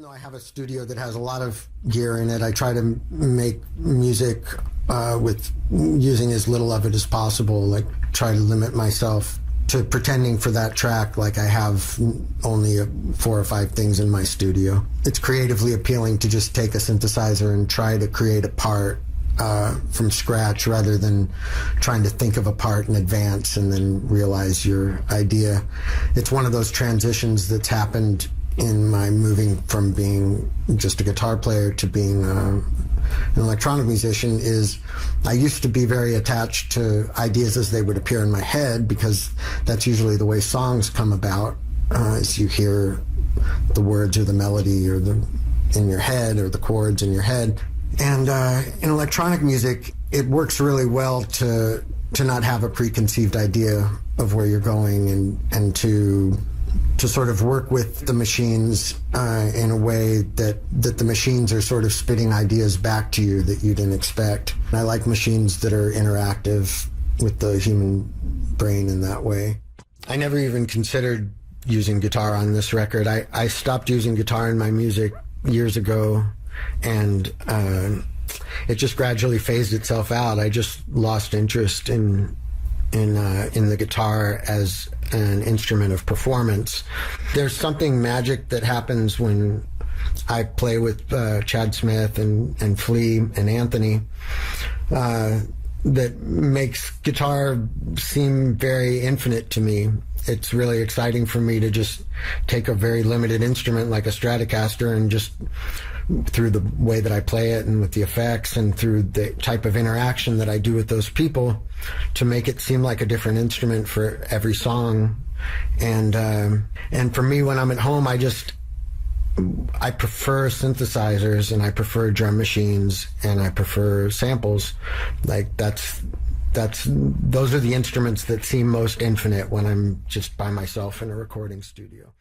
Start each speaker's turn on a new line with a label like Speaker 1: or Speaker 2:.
Speaker 1: though I have a studio that has a lot of gear in it, I try to make music with using as little of it as possible. Like, try to limit myself to pretending for that track like I have only 4 or 5 things in my studio. It's creatively appealing to just take a synthesizer and try to create a part from scratch, rather than trying to think of a part in advance and then realize your idea. It's one of those transitions that's happened in my moving from being just a guitar player to being an electronic musician. Is I used to be very attached to ideas as they would appear in my head, because that's usually the way songs come about, as you hear the words or the melody or in your head, or the chords in your head. And in electronic music, it works really well to not have a preconceived idea of where you're going, and to sort of work with the machines in a way that the machines are sort of spitting ideas back to you that you didn't expect. And I like machines that are interactive with the human brain in that way. I never even considered using guitar on this record. I stopped using guitar in my music years ago, and it just gradually phased itself out. I just lost interest in the guitar as an instrument of performance. There's something magic that happens when I play with Chad Smith and Flea and Anthony that makes guitar seem very infinite to me. It's really exciting for me to just take a very limited instrument like a Stratocaster, and just through the way that I play it and with the effects and through the type of interaction that I do with those people, to make it seem like a different instrument for every song. And for me, when I'm at home, I prefer synthesizers, and I prefer drum machines, and I prefer samples. Like, those are the instruments that seem most infinite when I'm just by myself in a recording studio.